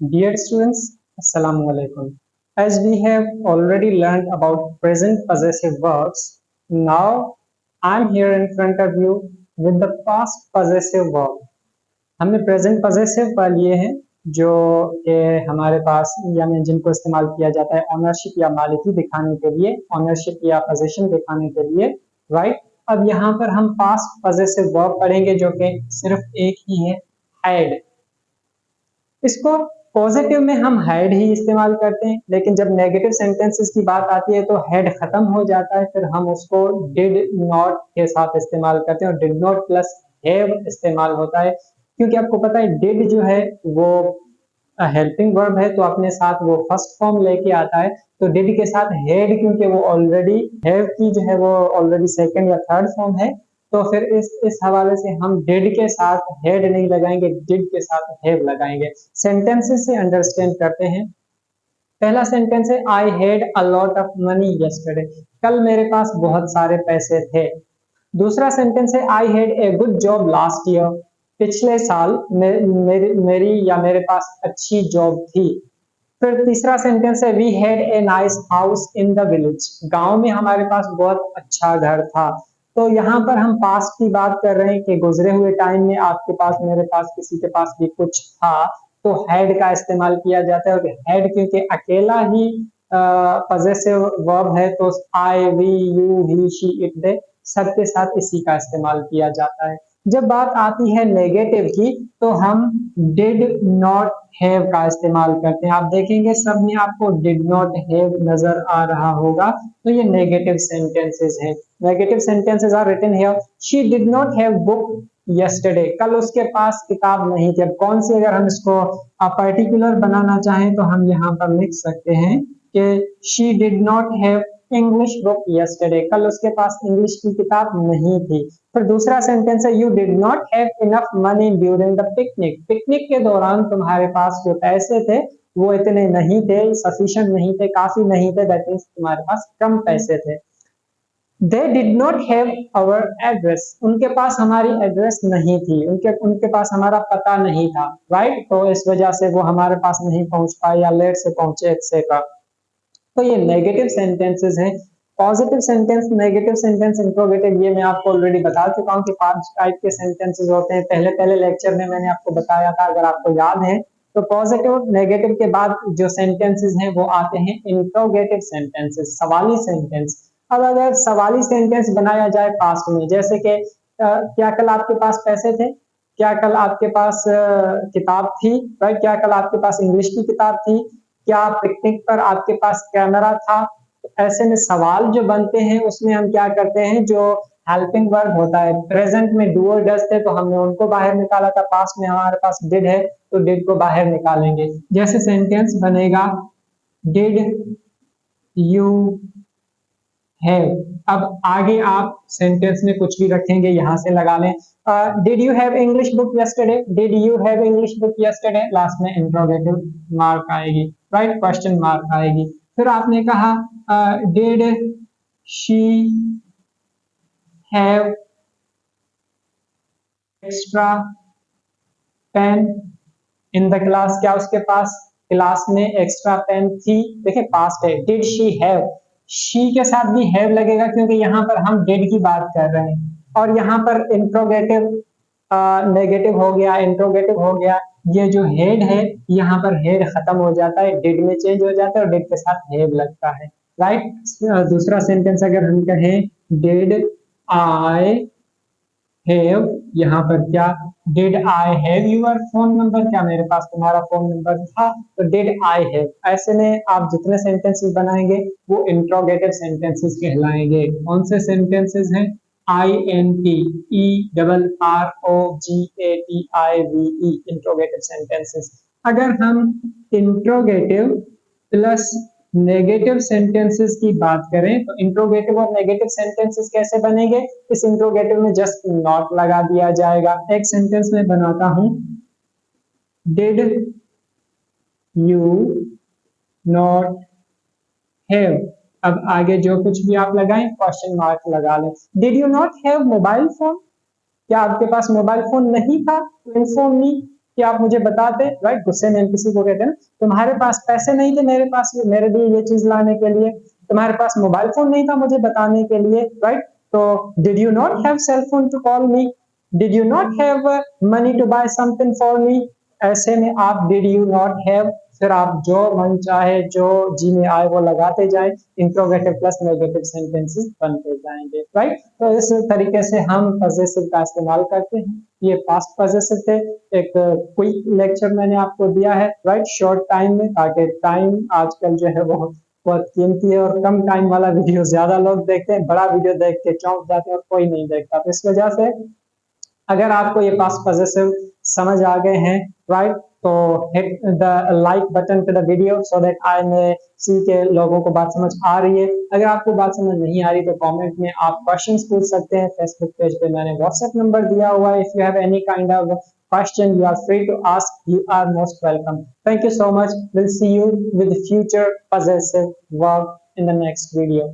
Dear students, Assalamu alaikum. As we have already learned about present possessive verbs, now I'm here in front of you with the past possessive verb. हमने present possessive पा लिए हैं जो कि हमारे पास यानी जिनको इस्तेमाल किया जाता है ऑनरशिप या मालिकी दिखाने के लिए, ऑनरशिप या पोजीशन दिखाने के लिए, राइट। अब यहाँ पर हम पास्ट पजेसिव वर्ब पढ़ेंगे जो कि सिर्फ एक ही है, हैड। इसको पॉजिटिव में हम हैड ही इस्तेमाल करते हैं, लेकिन जब नेगेटिव सेंटेंसेस की बात आती है तो हैड खत्म हो जाता है, फिर हम उसको डिड नॉट के साथ इस्तेमाल करते हैं और डिड नॉट प्लस हैव इस्तेमाल होता है, क्योंकि आपको पता है डिड जो है वो हेल्पिंग वर्ब है तो अपने साथ वो फर्स्ट फॉर्म लेके आता है। तो डिड के साथ हैड क्योंकि वो ऑलरेडी हैव की जो है वो ऑलरेडी सेकंड या थर्ड फॉर्म है, तो फिर इस हवाले से हम डिड के साथ हेड नहीं लगाएंगे, डिड के साथ हैव लगाएंगे। सेंटेंसेस से अंडरस्टैंड करते हैं। पहला सेंटेंस है I had a lot of money yesterday, कल मेरे पास बहुत सारे पैसे थे। दूसरा सेंटेंस है I had a good job last year, पिछले साल मेरी या मेरे पास अच्छी जॉब थी। फिर तीसरा सेंटेंस है we had a nice house in the village, गांव में हमारे पास बहुत अच्छा घर था। तो यहाँ पर हम पास्ट की बात कर रहे हैं कि गुजरे हुए टाइम में आपके पास, मेरे पास, किसी के पास भी कुछ था, तो हैड का इस्तेमाल किया जाता है। और हैड क्योंकि अकेला ही पजेसिव वर्ब है तो I, we, you, he, she, it, they सबके साथ इसी का इस्तेमाल किया जाता है। जब बात आती है नेगेटिव की तो हम डिड नॉट हैव का इस्तेमाल करते हैं। आप देखेंगे सब में आपको डिड नॉट हैव नजर आ रहा होगा, तो ये नेगेटिव सेंटेंसेस है। Negative sentences are written here, she did not have book yesterday, कल उसके पास किताब नहीं थी। अब कौन सी, अगर हम इसको पर्टिकुलर बनाना चाहें तो हम यहाँ पर लिख सकते हैं कि she did not have English book yesterday, कल उसके पास इंग्लिश की किताब नहीं थी। फिर दूसरा सेंटेंस है you did not have enough money during the picnic, picnic के दौरान तुम्हारे पास जो पैसे थे वो इतने नहीं थे, सफिशिएंट नहीं थे, काफी नहीं थे, दैट मींस तुम्हारे पास कम पैसे थे। They did not have our address, उनके पास हमारी एड्रेस नहीं थी, उनके उनके पास हमारा पता नहीं था, राइट। तो इस वजह से वो हमारे पास नहीं पहुंच पाए या लेट से पहुंचे एक्सेट्रा। तो ये नेगेटिव सेंटेंसेस हैं। Positive sentence, negative sentence, interrogative, ये मैं आपको ऑलरेडी बता चुका हूँ कि 5 टाइप के सेंटेंसेस होते हैं। पहले पहले लेक्चर में मैंने आपको बताया था, अगर आपको याद है। तो पॉजिटिव नेगेटिव के बाद जो सेंटेंसेस हैं वो आते हैं इंट्रोगेटिव सेंटेंसेस, सवाली सेंटेंस। अब अगर सवाली सेंटेंस बनाया जाए पास्ट में, जैसे कि क्या कल आपके पास पैसे थे, क्या कल आपके पास किताब थी, राइट, क्या कल आपके पास इंग्लिश की किताब थी, क्या पिकनिक पर आपके पास कैमरा था। तो ऐसे में सवाल जो बनते हैं उसमें हम क्या करते हैं, जो हेल्पिंग वर्ब होता है, प्रेजेंट में डू और डज थे तो हमने उनको बाहर निकाला था, पास्ट में हमारे पास डिड है तो डिड को बाहर निकालेंगे। जैसे सेंटेंस बनेगा डिड यू हैव। अब आगे आप सेंटेंस में कुछ भी रखेंगे यहां से लगा लें। Did you have English book yesterday, did you have English book yesterday, last में इंट्रोगेटिव मार्क आएगी, राइट, क्वेश्चन मार्क आएगी। फिर आपने कहा did she have extra pain in the class, क्या उसके पास क्लास में एक्स्ट्रा पेन थी। देखिए पास्ट है, डिड शी हैव, शी के साथ भी हैव लगेगा क्योंकि यहाँ पर हम डिड की बात कर रहे हैं। और यहाँ पर इंट्रोगेटिव नेगेटिव हो गया, इंट्रोगेटिव हो गया, ये जो हेड है यहाँ पर हेड खत्म हो जाता है, डिड में चेंज हो जाता है और डिड के साथ हैव लगता है, राइट। दूसरा सेंटेंस अगर हम कहें डिड आई हैव, यहाँ पर क्या, did I have your phone number, क्या मेरे पास तुम्हारा फोन नंबर था, तो डिड आई हैव। ऐसे में आप जितने सेंटेंसेस बनाएंगे वो इंट्रोगेटिव सेंटेंसेस कहलाएंगे। कौन से सेंटेंसेस हैं, I N T E double R O G A T I V E, interrogative sentences. अगर हम इंट्रोगेटिव प्लस नेगेटिव सेंटेंसेस की बात करें तो इंट्रोगेटिव और नेगेटिव सेंटेंसेस कैसे बनेंगे, इस इंट्रोगेटिव में जस्ट नॉट लगा दिया जाएगा। एक सेंटेंस में बनाता हूं, डिड यू नॉट हैव, अब आगे जो कुछ भी आप लगाएं क्वेश्चन मार्क लगा लें। Did you not have mobile phone, क्या आपके पास मोबाइल फोन नहीं था, तो इन्फॉर्म मी, कि आप मुझे बताते, राइट। गुस्से में हम किसी को कहते हैं ना, तुम्हारे पास पैसे नहीं थे मेरे पास मेरे लिए ये चीज लाने के लिए, तुम्हारे पास मोबाइल फोन नहीं था मुझे बताने के लिए, राइट। तो did you not have cell phone to call me, did you not have money to buy something for me. ऐसे में आप डिड यू नॉट हैव, फिर आप जो मन चाहे जो जी में आए वो लगाते जाएं, इंट्रोगेटिव प्लस नेगेटिव सेंटेंसेस बनते जाएंगे, राइट। तो इस तरीके से हम पजेसिव का इस्तेमाल करते हैं। ये पास्ट पजेसिव थे। एक क्विक लेक्चर मैंने आपको दिया है, राइट, शॉर्ट टाइम में, ताकि टाइम आजकल जो है वो बहुत कीमती है और कम टाइम वाला वीडियो ज्यादा लोग देखते हैं, बड़ा वीडियो देख के चौंक जाते हैं और कोई नहीं देखता। तो इस वजह से अगर आपको ये पास्ट पजेसिव समझ आ गए हैं, राइट, तो हिट द लाइक बटन पे the video so that I may see के लोगों को बात समझ आ रही है। अगर आपको बात समझ नहीं आ रही तो कमेंट में आप क्वेश्चंस पूछ सकते हैं। फेसबुक पेज पे मैंने व्हाट्सएप नंबर दिया हुआ है। If you have any kind of question you are free to ask, you are most welcome. Thank you so much. We'll see you with future possessive verb in the next video.